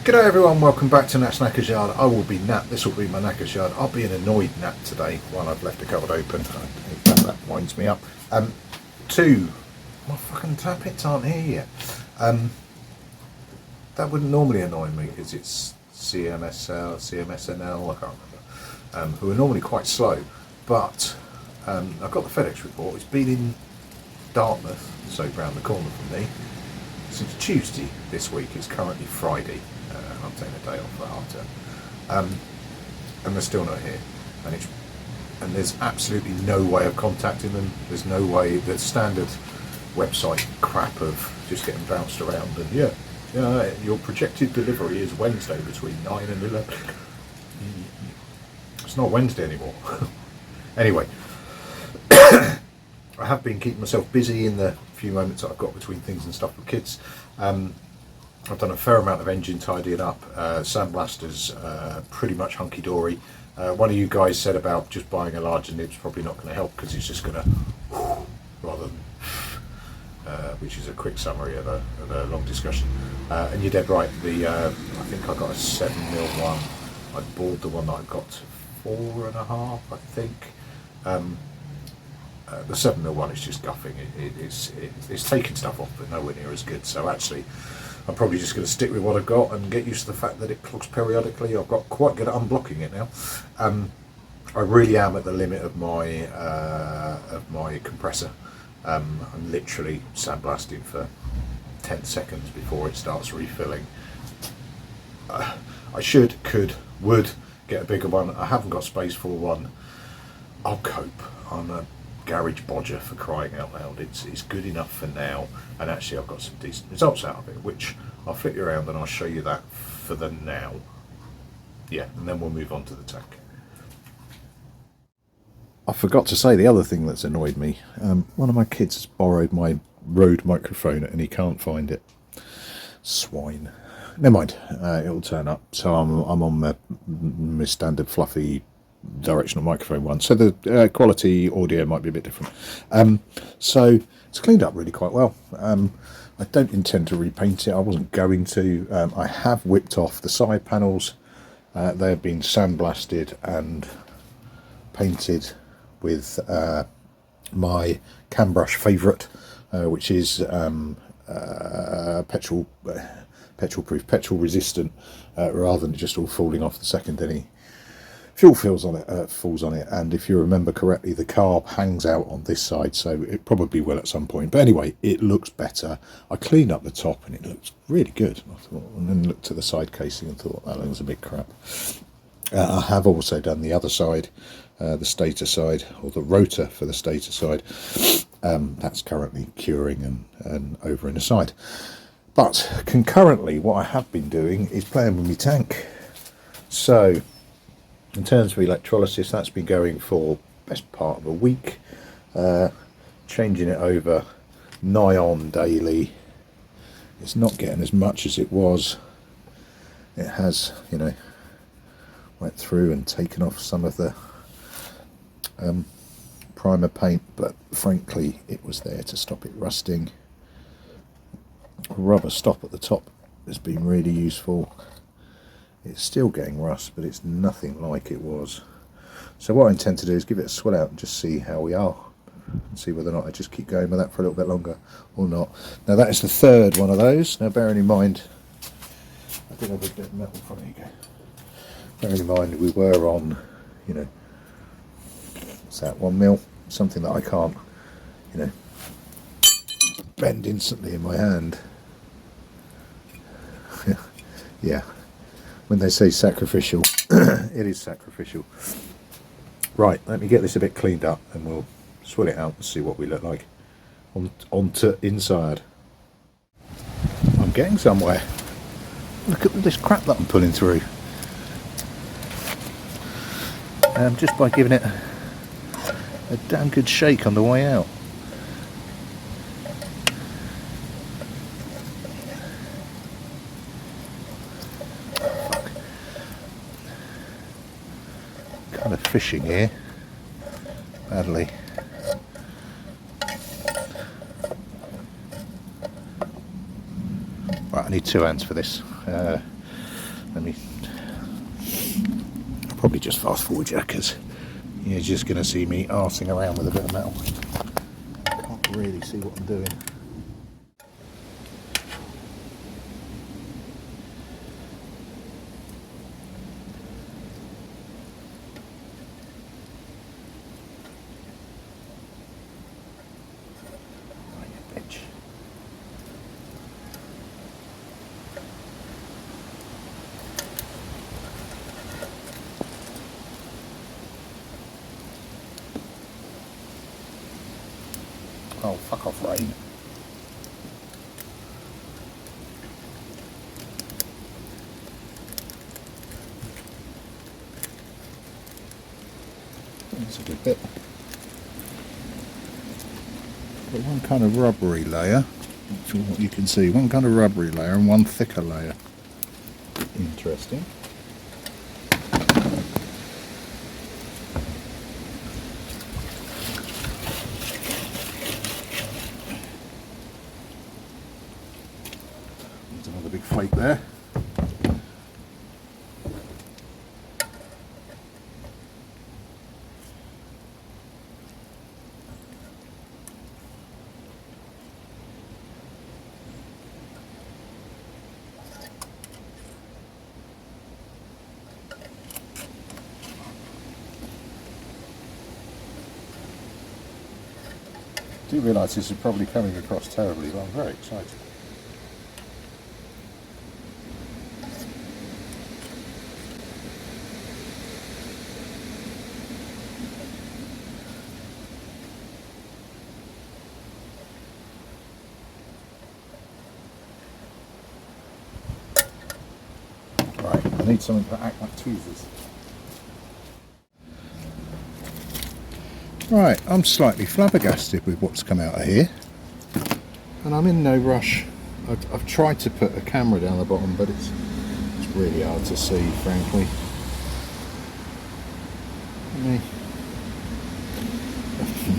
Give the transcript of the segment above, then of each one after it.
G'day everyone, welcome back to Nat's Knackers Yard. I will be Nat, this will be my Knackers Yard. I'll be an annoyed Nat today while I've left the cupboard open. That winds me up. Two, my fucking tappets aren't here yet. That wouldn't normally annoy me because it's CMSNL, I can't remember, who are normally quite slow. But I've got the FedEx report. It's been in Dartmouth, so round the corner from me, since Tuesday this week. It's currently Friday. I'm taking a day off for half term, and they're still not here, and there's absolutely no way of contacting them. There's no way. The standard website crap of just getting bounced around and yeah, your projected delivery is Wednesday between 9 and 11. It's not Wednesday anymore. Anyway, I have been keeping myself busy in the few moments that I've got between things and stuff with kids. I've done a fair amount of engine tidying up. Sandblaster's pretty much hunky-dory. One of you guys said about just buying a larger nib's probably not going to help because it's just going to, rather than, which is a quick summary of a long discussion. And you're dead right. I think I got a 7mm one. I bought the one that I got to 4.5, I think. The 7mm one is just guffing. It's taking stuff off, but nowhere near as good. So actually, I'm probably just going to stick with what I've got and get used to the fact that it clogs periodically. I've got quite good at unblocking it now. I really am at the limit of my compressor. I'm literally sandblasting for 10 seconds before it starts refilling. I would get a bigger one. I haven't got space for one. I'll cope. I'm a garage bodger, for crying out loud. It's good enough for now, and actually I've got some decent results out of it, which I'll flip you around and I'll show you that for the now. Yeah, and then we'll move on to the tank. I forgot to say the other thing that's annoyed me. One of my kids has borrowed my Rode microphone and he can't find it. Swine. Never mind, it'll turn up. So I'm on my standard fluffy directional microphone one, so the quality audio might be a bit different. So it's cleaned up really quite well. I don't intend to repaint it. I wasn't going to. I have whipped off the side panels. They have been sandblasted and painted with my cam brush favourite, which is petrol proof, petrol resistant, rather than just all falling off the second any fuel falls on it. And if you remember correctly, the carb hangs out on this side, so it probably will at some point. But anyway, it looks better. I cleaned up the top and it looks really good. I thought, and then looked at the side casing and thought that looks a bit crap. I have also done the other side, the stator side, or the rotor for the stator side. That's currently curing and over in the side. But concurrently, what I have been doing is playing with my tank. So in terms of electrolysis, that's been going for best part of a week. Changing it over nigh on daily. It's not getting as much as it was. It has, went through and taken off some of the primer paint, but frankly it was there to stop it rusting. A rubber stop at the top has been really useful. It's still getting rust, but it's nothing like it was. So what I intend to do is give it a swill out and just see how we are, and see whether or not I just keep going with that for a little bit longer or not. Now that is the third one of those. Now bearing in mind, I did have a bit of metal in front of you. Bearing in mind we were on, what's that, 1mm, something that I can't, bend instantly in my hand. Yeah. When they say sacrificial, it is sacrificial. Right, let me get this a bit cleaned up and we'll swill it out and see what we look like on to inside. I'm getting somewhere. Look at this crap that I'm pulling through. just by giving it a damn good shake on the way out. Kind of fishing here badly. Right, I need 2 hands for this. I'll probably just fast forward you, because you're just going to see me arsing around with a bit of metal. Can't really see what I'm doing. Oh, fuck off, rain. That's a good bit. Got one kind of rubbery layer, not sure what you can see, one kind of rubbery layer and one thicker layer. Interesting. Another big flake there. I do realise this is probably coming across terribly, but I'm very excited. Right, I need something to act like tweezers. Right, I'm slightly flabbergasted with what's come out of here, and I'm in no rush. I've tried to put a camera down the bottom, but it's really hard to see, frankly.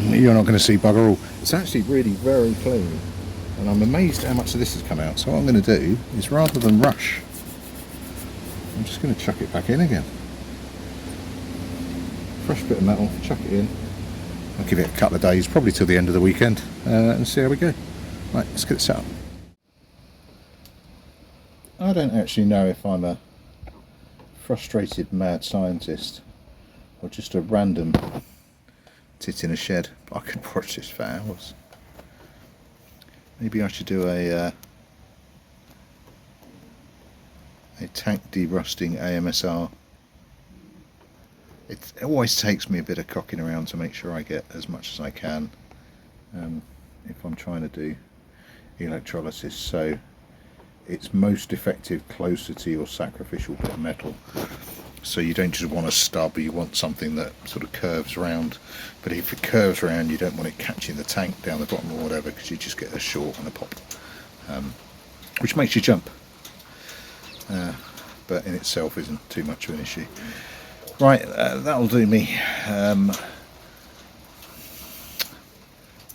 You're not going to see bugger all. It's actually really very clean, and I'm amazed how much of this has come out. So what I'm going to do is, rather than rush, I'm just going to chuck it back in again. Fresh bit of metal, chuck it in. I'll give it a couple of days, probably till the end of the weekend, and see how we go. Right, let's get it set up. I don't actually know if I'm a frustrated mad scientist or just a random tit in a shed. I could watch this for hours. Maybe I should do a tank derusting AMSR. It always takes me a bit of cocking around to make sure I get as much as I can if I'm trying to do electrolysis, so it's most effective closer to your sacrificial bit of metal. So you don't just want a stub, you want something that sort of curves around, but if it curves around you don't want it catching the tank down the bottom or whatever, because you just get a short and a pop, which makes you jump, but in itself isn't too much of an issue. Right, that'll do me.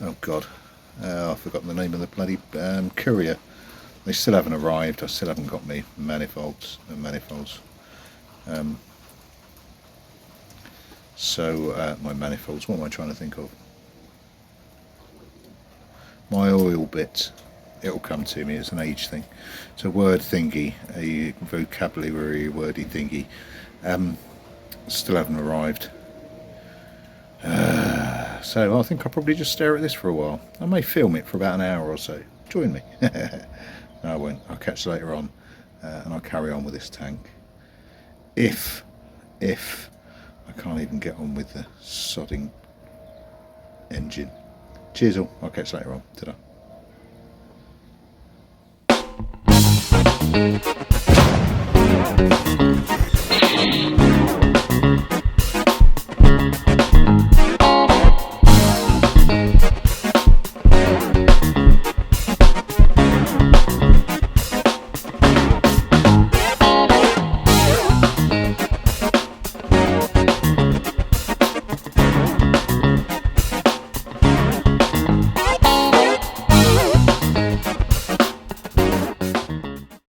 Oh god, I've forgotten the name of the bloody courier. They still haven't arrived. I still haven't got me manifolds. My manifolds, what am I trying to think of? My oil bit, it'll come to me, it's an age thing. It's a word thingy, a vocabulary wordy thingy. Still haven't arrived. So I think I'll probably just stare at this for a while. I may film it for about an hour or so. Join me. No, I won't. I'll catch you later on, and I'll carry on with this tank. If I can't even get on with the sodding engine. Cheers all. I'll catch you later on. Ta-da.